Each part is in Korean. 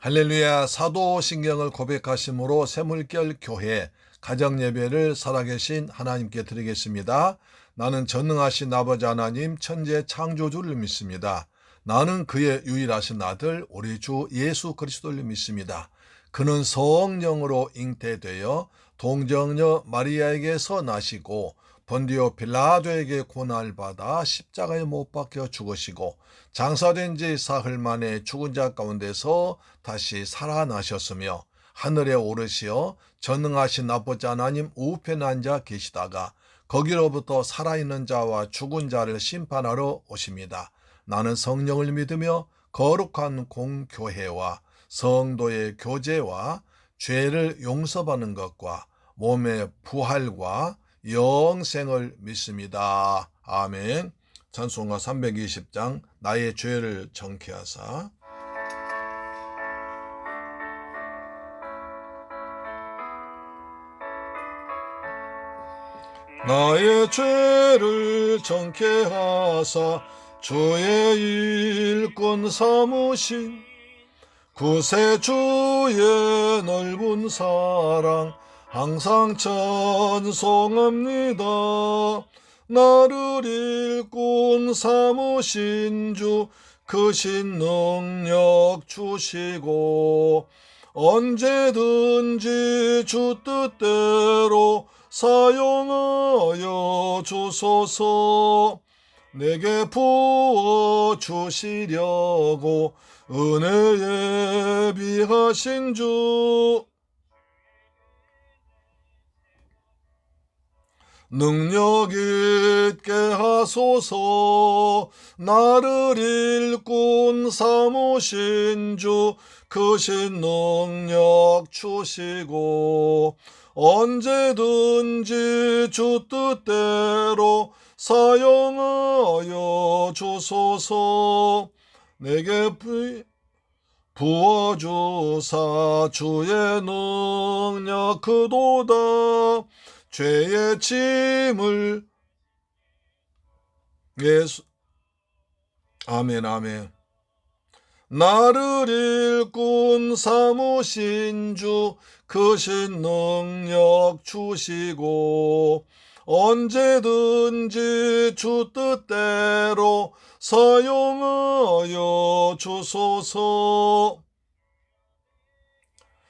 할렐루야. 사도신경을 고백하심으로 새물결 교회 가정예배를 살아계신 하나님께 드리겠습니다. 나는 전능하신 아버지 하나님 천재 창조주를 믿습니다. 나는 그의 유일하신 아들 우리 주 예수 그리스도를 믿습니다. 그는 성령으로 잉태되어 동정녀 마리아에게서 나시고 본디오 빌라도에게 고난을 받아 십자가에 못 박혀 죽으시고 장사된 지 사흘 만에 죽은 자 가운데서 다시 살아나셨으며 하늘에 오르시어 전능하신 아버지 하나님 우편에 앉아 계시다가 거기로부터 살아있는 자와 죽은 자를 심판하러 오십니다. 나는 성령을 믿으며 거룩한 공교회와 성도의 교제와 죄를 용서받는 것과 몸의 부활과 영생을 믿습니다. 아멘. 찬송가 320장 나의 죄를 정케하사. 나의 죄를 정케하사 주의 일꾼 삼으신 구세주의 넓은 사랑 항상 찬송합니다. 나를 일꾼 삼으신 주 크신 능력 주시고 언제든지 주 뜻대로 사용하여 주소서. 내게 부어 주시려고 은혜에 비하신 주 능력 있게 하소서. 나를 일꾼 삼으신 주 크신 능력 주시고 언제든지 주 뜻대로 사용하여 주소서. 내게 부어주사 주의 능력 크도다. 죄의 짐을 예수 아멘 아멘. 나를 일꾼 삼으신 주 크신 능력 주시고 언제든지 주 뜻대로 사용하여 주소서.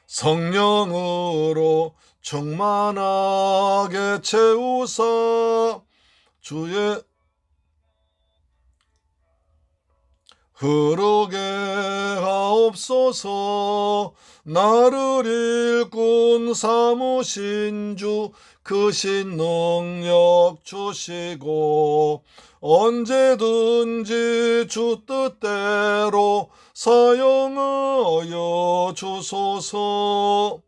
성령으로 충만하게 채우사 주의 흐르게 하옵소서. 나를 일꾼 삼으신 주 크신 능력 주시고 언제든지 주 뜻대로 사용하여 주소서.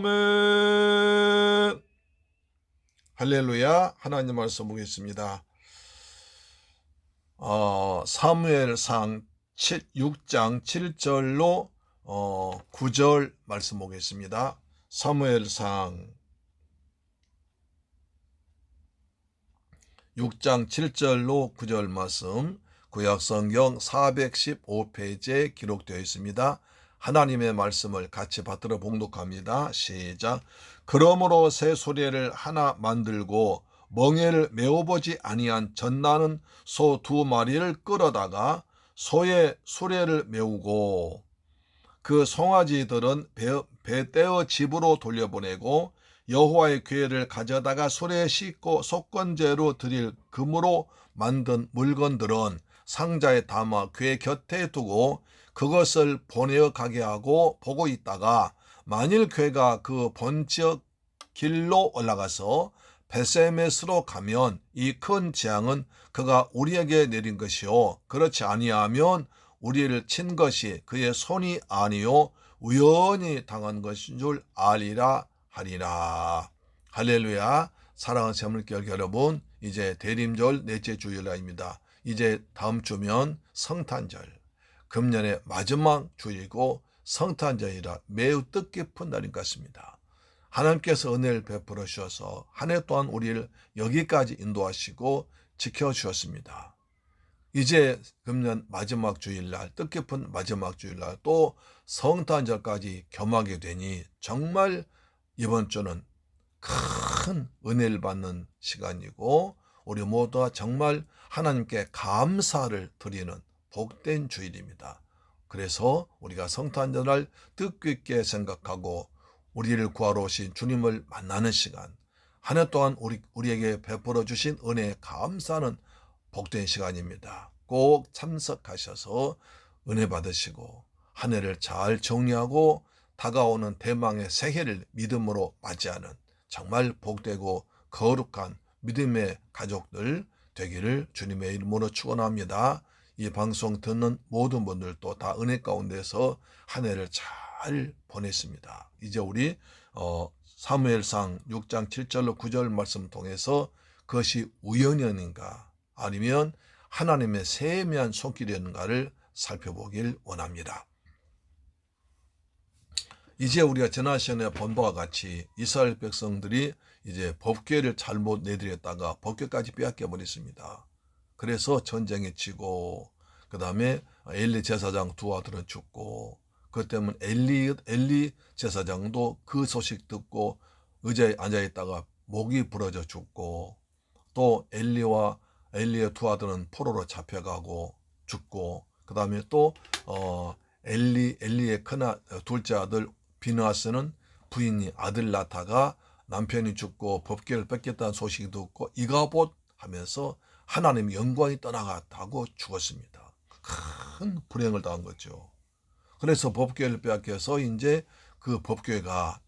아멘. 할렐루야. 하나님 말씀 보겠습니다. 사무엘상 6장 7절로 9절 말씀 보겠습니다. 사무엘상 6장 7절로 9절 말씀 구약성경 415페이지에 기록되어 있습니다. 하나님의 말씀을 같이 받들어 봉독합니다. 시작. 그러므로 새 수레를 하나 만들고 멍에를 메어보지 아니한 젖나는 소 2마리를 끌어다가 소의 수레를 메우고 그 송아지들은 배 떼어 집으로 돌려보내고 여호와의 궤를 가져다가 수레에 싣고 속건제로 드릴 금으로 만든 물건들은 상자에 담아 궤 곁에 두고 그것을 보내어 가게 하고 보고 있다가 만일 궤가 그 본지역 길로 올라가서 베세메스로 가면 이 큰 재앙은 그가 우리에게 내린 것이요 그렇지 아니하면 우리를 친 것이 그의 손이 아니요 우연히 당한 것인 줄 알리라 하리라. 할렐루야. 사랑하는 새물결 여러분, 이제 대림절 넷째 주일날입니다. 이제 다음 주면 성탄절, 금년의 마지막 주일이고 성탄절이라 매우 뜻깊은 날인 것 같습니다. 하나님께서 은혜를 베풀어 주셔서 한 해 동안 우리를 여기까지 인도하시고 지켜주셨습니다. 이제 금년 마지막 주일날, 뜻깊은 마지막 주일날 또 성탄절까지 겸하게 되니 정말 이번 주는 큰 은혜를 받는 시간이고, 우리 모두가 정말 하나님께 감사를 드리는 복된 주일입니다. 그래서 우리가 성탄절을 뜻깊게 생각하고 우리를 구하러 오신 주님을 만나는 시간, 한 해 동안 우리에게 베풀어 주신 은혜에 감사하는 복된 시간입니다. 꼭 참석하셔서 은혜 받으시고 한 해를 잘 정리하고 다가오는 대망의 새해를 믿음으로 맞이하는 정말 복되고 거룩한 믿음의 가족들 되기를 주님의 이름으로 축원합니다. 이 방송 듣는 모든 분들도 다 은혜 가운데서 한 해를 잘 보냈습니다. 이제 우리 사무엘상 6장 7절로 9절 말씀 통해서 그것이 우연이었는가 아니면 하나님의 세미한 손길이었는가를 살펴보길 원합니다. 이제 우리가 지난 시간에 본 바와 같이 이스라엘 백성들이 이제 법궤를 잘못 내드렸다가 법궤까지 빼앗겨 버렸습니다. 그래서 전쟁에 치고, 그 다음에 엘리 제사장 두 아들은 죽고, 그 때문에 엘리 제사장도 그 소식 듣고 의자에 앉아 있다가 목이 부러져 죽고, 또 엘리의 두 아들은 포로로 잡혀가고 죽고, 그 다음에 또 엘리의 둘째 아들 비느하스는 부인이 아들 낳다가 남편이 죽고 법궤를 뺏겼다는 소식이 듣고 이가봇 하면서 하나님의 영광이 떠나갔다고 죽었습니다. 큰 불행을 당한 거죠. 그래서 법궤를 빼앗겨서 이제 그 법궤가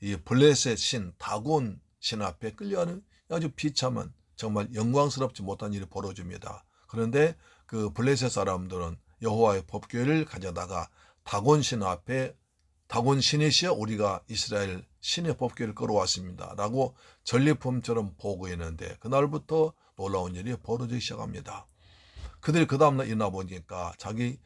이 블레셋 신 다곤 신 앞에 끌려가는 아주 비참한 정말 영광스럽지 못한 일이 벌어집니다. 그런데 그 블레셋 사람들은 여호와의 법궤를 가져다가 다곤 신 앞에, 다곤 신이시여 우리가 이스라엘 신의 법궤를 끌어왔습니다 라고 전리품처럼 보고했는데, 그날부터 놀라운 일이 벌어지기 시작합니다. 그들이 그 다음날 일어나 보니까 자기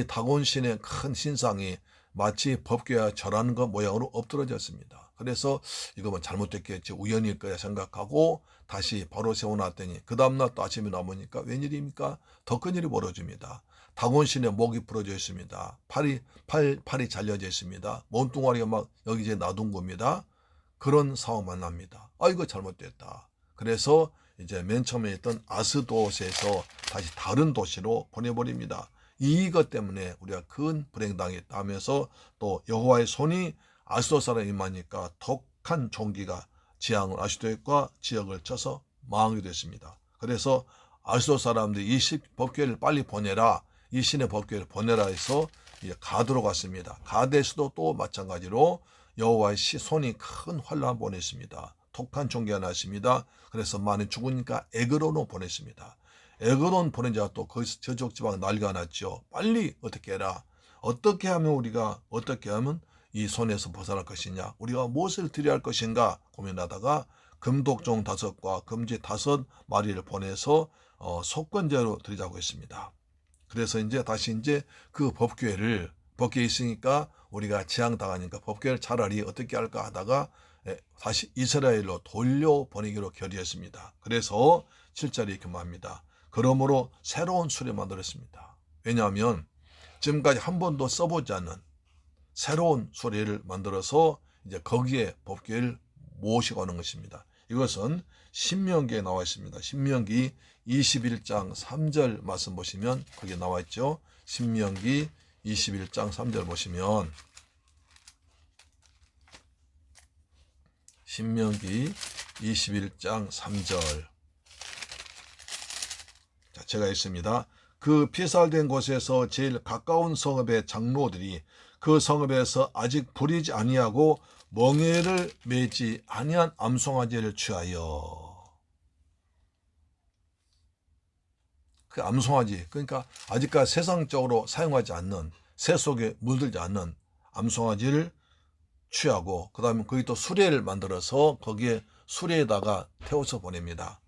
다곤 신의 큰 신상이 마치 법궤와 절하는 것 모양으로 엎드러졌습니다. 그래서 이거 뭐 잘못됐겠지, 우연일 거야 생각하고 다시 바로 세워놨더니 그 다음날 또 아침에 나오니까 웬일입니까? 더 큰 일이 벌어집니다. 다곤신의 목이 부러져 있습니다. 팔이 잘려져 있습니다. 몸뚱아리가 막 여기저기 놔둔 겁니다. 그런 상황 만납니다. 아, 이거 잘못됐다. 그래서 이제 맨 처음에 있던 아스도스에서 다시 다른 도시로 보내버립니다. 이것 때문에 우리가 큰 불행당했다 하면서 또 여호와의 손이 아스도스에 임하니까 독한 종기가 지향을 아스도스과 지역을 쳐서 망하게 됐습니다. 그래서 아스도스 사람들이 이 법궤를 빨리 보내라, 이 신의 법궤를 보내라 해서 가드로 갔습니다. 가드에서도 또 마찬가지로 여호와의 손이 큰 환란을 보냈습니다. 독한 종기가 났습니다. 그래서 많이 죽으니까 에그론으로 보냈습니다. 에그론 보낸 자가 또 거기서 저쪽 지방 난리가 났죠. 빨리 어떻게 해라. 어떻게 하면 이 손에서 벗어날 것이냐, 우리가 무엇을 드려야 할 것인가 고민하다가 금독종 5과 금지 5마리를 보내서 속건제로 드리자고 했습니다. 그래서 다시 그 법궤에 있으니까 우리가 재앙당하니까 법궤를 차라리 어떻게 할까 하다가 다시 이스라엘로 돌려보내기로 결의했습니다. 그래서 7절에 이렇게 말합니다. 그러므로 새로운 수레 만들었습니다. 왜냐하면 지금까지 한 번도 써보지 않는 새로운 수레를 만들어서 이제 거기에 법궤를 모시고 오는 것입니다. 이것은 신명기에 나와 있습니다. 신명기 21장 3절 말씀 보시면 거기에 나와 있죠. 신명기 21장 3절 보시면, 신명기 21장 3절. 자, 제가 읽습니다. 그 피살된 곳에서 제일 가까운 성읍의 장로들이 그 성읍에서 아직 부리지 아니하고 멍에를 매지 아니한 암송아지를 취하여, 그 암송아지, 그러니까 아직까지 세상적으로 사용하지 않는, 새 속에 물들지 않는 암송아지를 취하고, 그 다음에 거기 또 수레를 만들어서 거기에 수레에다가 태워서 보냅니다.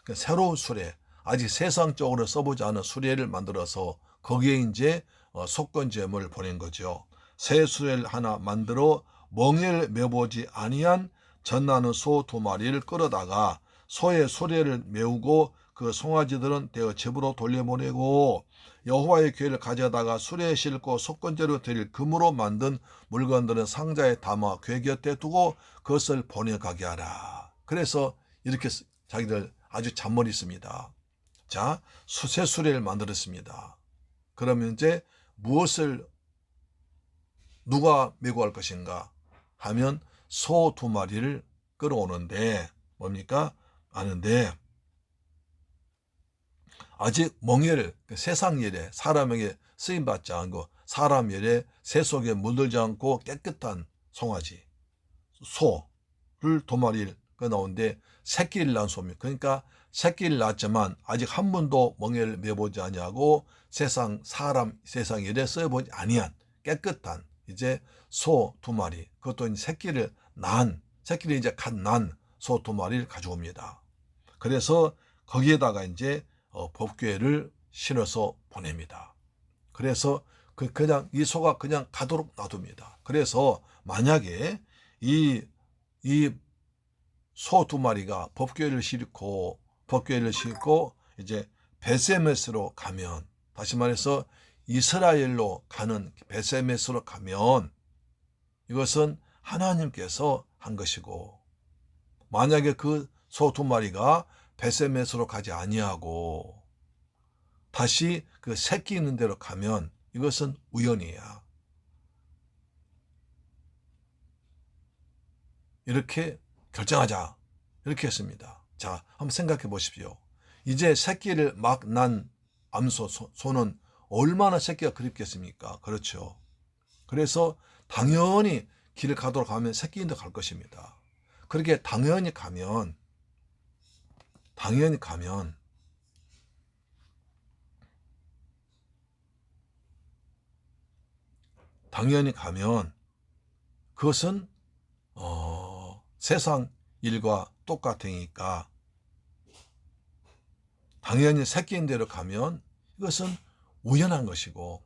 그러니까 새로운 수레, 아직 세상적으로 써보지 않은 수레를 만들어서 거기에 이제 속건제물을 보낸 거죠. 새 수레를 하나 만들어 멍에를 매보지 아니한 젖나는 소 2마리를 끌어다가 소의 수레를 메우고 그 송아지들은 대거 집으로 돌려보내고 여호와의 교회를 가져다가 수레에 싣고 속건제로 드릴 금으로 만든 물건들은 상자에 담아 교회 곁에 두고 그것을 보내가게 하라. 그래서 이렇게 자기들 아주 잔머리 씁니다. 자, 새 수레를 만들었습니다. 그러면 이제 무엇을 누가 메고 갈 것인가 하면 소 2마리를 끌어오는데 뭡니까? 아는데 아직 멍에를 세상 일에 사람에게 쓰임받지 않고 사람 일에 새 속에 물들지 않고 깨끗한 송아지 소를 2마리를 끌어오는데 새끼를 낳은 소입니다. 그러니까 새끼를 낳았지만 아직 한 번도 멍에를 메보지 아니하고 세상 일에 써보지 아니한 깨끗한 이제 소 2마리, 그것도 이제 새끼를 이제 갓 난 소 2마리를 가져옵니다. 그래서 거기에다가 이제 법궤를 실어서 보냅니다. 그래서 그냥 이 소가 그냥 가도록 놔둡니다. 그래서 만약에 이 소 2마리가 법궤를 싣고 이제 베세메스로 가면, 다시 말해서 이스라엘로 가는 베세메스로 가면 이것은 하나님께서 한 것이고, 만약에 그 소 2마리가 베세메스로 가지 아니하고 다시 그 새끼 있는 데로 가면 이것은 우연이야. 이렇게 결정하자. 이렇게 했습니다. 자, 한번 생각해 보십시오. 이제 새끼를 막 난 소는 얼마나 새끼가 그립겠습니까? 그렇죠. 그래서 당연히 길을 가도록 하면 새끼인 데 갈 것입니다. 그렇게 당연히 가면 그것은 세상 일과 똑같으니까 당연히 새끼인 대로 가면 이것은 우연한 것이고,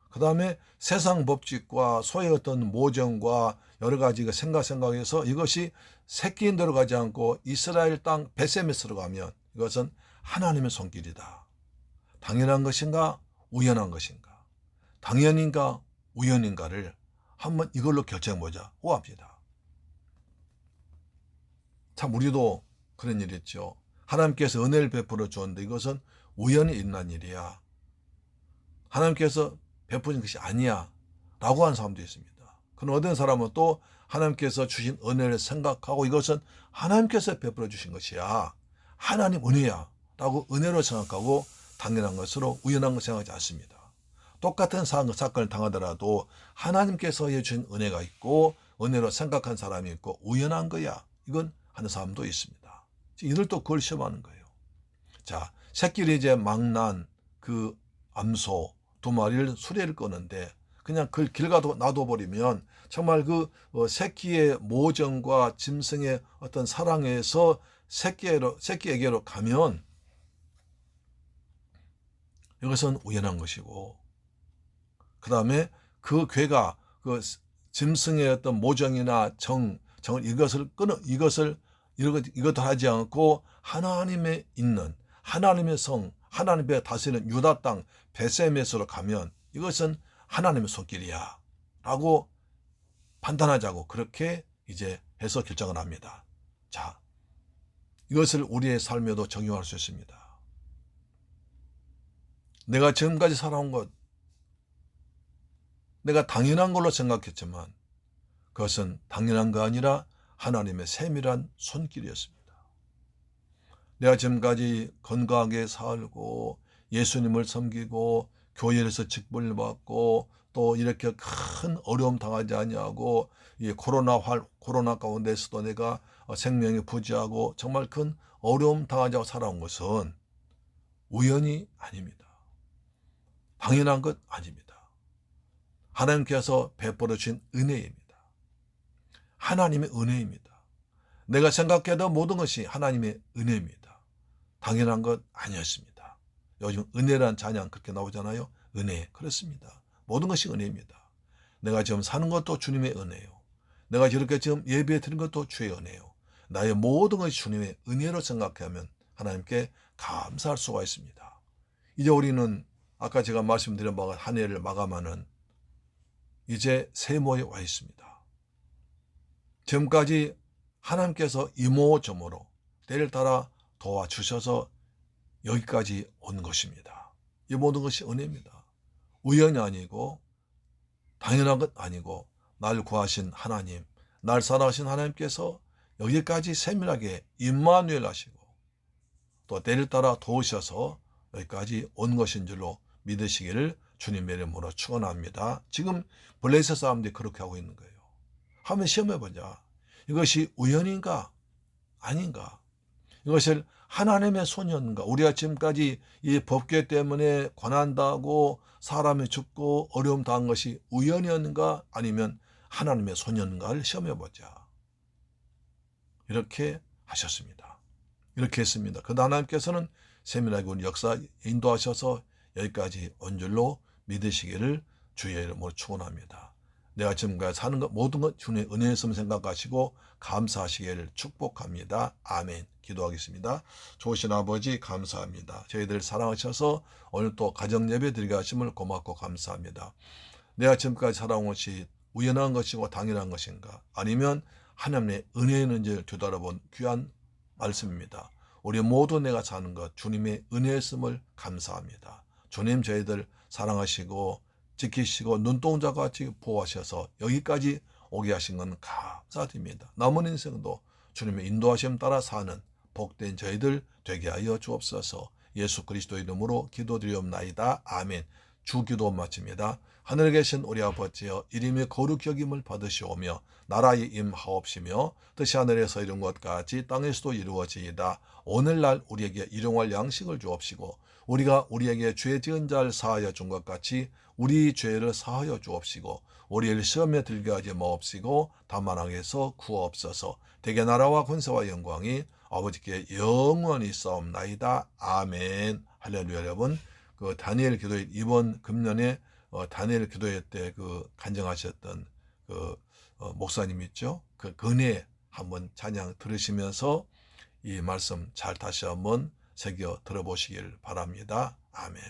그 다음에 세상 법칙과 소의 어떤 모정과 여러 가지가 생각해서 이것이 새끼인 대로 가지 않고 이스라엘 땅 베세메스로 가면 이것은 하나님의 손길이다. 당연한 것인가 우연한 것인가, 당연인가 우연인가를 한번 이걸로 결정해보자 합니다. 참 우리도 그런 일 있죠. 하나님께서 은혜를 베풀어 주었는데 이것은 우연히 일어난 일이야, 하나님께서 베푸신 것이 아니야 라고 하는 사람도 있습니다. 그럼 어떤 사람은 또 하나님께서 주신 은혜를 생각하고 이것은 하나님께서 베풀어 주신 것이야, 하나님 은혜야 라고 은혜로 생각하고 당연한 것으로 우연한 것 생각하지 않습니다. 똑같은 사건을 당하더라도 하나님께서 해주신 은혜가 있고 은혜로 생각한 사람이 있고 우연한 거야 이건 하는 사람도 있습니다. 이들도 그걸 시험하는 거예요. 자, 새끼를 이제 막 난 그 암소 2마리를 수레를 끄는데 그냥 그 길 가도 놔둬버리면 정말 그 새끼의 모정과 짐승의 어떤 사랑에서 새끼에게로 가면 이것은 우연한 것이고, 그 다음에 그 괴가 그 짐승의 어떤 모정이나 이것을 하지 않고 하나님의 있는 하나님의 성, 하나님의 다스리는 유다 땅 베세메스로 가면 이것은 하나님의 손길이야 라고 판단하자고 그렇게 이제 해서 결정을 합니다. 자, 이것을 우리의 삶에도 적용할 수 있습니다. 내가 지금까지 살아온 것, 내가 당연한 걸로 생각했지만 그것은 당연한 거 아니라 하나님의 세밀한 손길이었습니다. 내가 지금까지 건강하게 살고 예수님을 섬기고 교회에서 직분을 받고 또 이렇게 큰 어려움 당하지 아니하고 이 코로나 가운데서도 내가 생명이 부지하고 정말 큰 어려움 당하지 않고 살아온 것은 우연이 아닙니다. 당연한 것 아닙니다. 하나님께서 베풀어 주신 은혜입니다. 하나님의 은혜입니다. 내가 생각해도 모든 것이 하나님의 은혜입니다. 당연한 것 아니었습니다. 요즘 은혜란 찬양 그렇게 나오잖아요. 은혜, 그렇습니다. 모든 것이 은혜입니다. 내가 지금 사는 것도 주님의 은혜요. 내가 저렇게 지금 예배 드린 것도 주의 은혜요. 나의 모든 것이 주님의 은혜로 생각하면 하나님께 감사할 수가 있습니다. 이제 우리는 아까 제가 말씀드린 바가 한 해를 마감하는 이제 세모에 와 있습니다. 지금까지 하나님께서 이모저모로 때를 따라 도와주셔서 여기까지 온 것입니다. 이 모든 것이 은혜입니다. 우연이 아니고 당연한 것 아니고 날 구하신 하나님, 날 사랑하신 하나님께서 여기까지 세밀하게 임마누엘 하시고 또 때를 따라 도우셔서 여기까지 온 것인 줄로 믿으시기를 주님의 이름으로 축원합니다. 지금 블레셋 사람들이 그렇게 하고 있는 거예요. 한번 시험해보자. 이것이 우연인가 아닌가? 이것을 하나님의 손이었는가? 우리가 지금까지 이 법궤 때문에 고난당하고 사람이 죽고 어려움 당한 것이 우연이었는가 아니면 하나님의 손이었는가를 시험해보자. 이렇게 하셨습니다. 이렇게 했습니다. 그러나 하나님께서는 세밀하게 우리 역사 인도하셔서 여기까지 온 줄로 믿으시기를 주의 이름으로 축원합니다. 내가 지금까지 사는 것 모든 것 주님의 은혜였음을 생각하시고 감사하시기를 축복합니다. 아멘. 기도하겠습니다. 좋으신 아버지 감사합니다. 저희들 사랑하셔서 오늘 또 가정 예배 드리게 하심을 고맙고 감사합니다. 내가 지금까지 살아온 것이 우연한 것이고 당연한 것인가 아니면 하나님의 은혜였는지를 되돌아본 귀한 말씀입니다. 우리 모두 내가 사는 것 주님의 은혜였음을 감사합니다. 주님 저희들 사랑하시고 지키시고 눈동자같이 보호하셔서 여기까지 오게 하신 건 감사드립니다. 남은 인생도 주님의 인도하심 따라 사는 복된 저희들 되게 하여 주옵소서. 예수 그리스도 이름으로 기도드리옵나이다. 아멘. 주기도 마칩니다. 하늘에 계신 우리 아버지여 이름이 거룩히 여김을 받으시오며 나라의 임하옵시며 뜻이 하늘에서 이룬 것 같이 땅에서도 이루어지이다. 오늘날 우리에게 일용할 양식을 주옵시고 우리가 우리에게 죄 지은 자를 사하여 준 것 같이 우리 죄를 사하여 주옵시고 우리를 시험에 들게 하지 마옵시고 다만 악에서 구하옵소서. 대개 나라와 권세와 영광이 아버지께 영원히 싸움나이다. 아멘. 할렐루야. 여러분 그 다니엘 기도회 이번 금년에 다니엘 기도회 때 그 간증하셨던 그 목사님 있죠. 그 은혜 한번 찬양 들으시면서 이 말씀 잘 다시 한번 새겨 들어보시길 바랍니다. 아멘.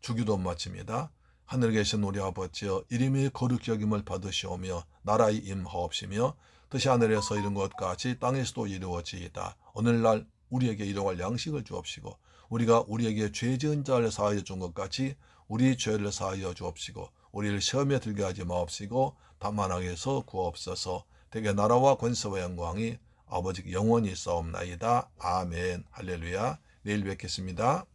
주기도 마칩니다. 하늘에 계신 우리 아버지여 이름이 거룩히 여김을 받으시오며 나라의 임하옵시며 뜻이 하늘에서 이룬 것 같이 땅에서도 이루어지이다. 오늘날 우리에게 일용할 양식을 주옵시고 우리가 우리에게 죄 지은 자를 사하여 준 것 같이 우리 죄를 사하여 주옵시고 우리를 시험에 들게 하지 마옵시고 다만 악에서 구하옵소서. 대개 나라와 권세와 영광이 아버지께 영원히 싸움나이다. 아멘. 할렐루야. 내일 뵙겠습니다.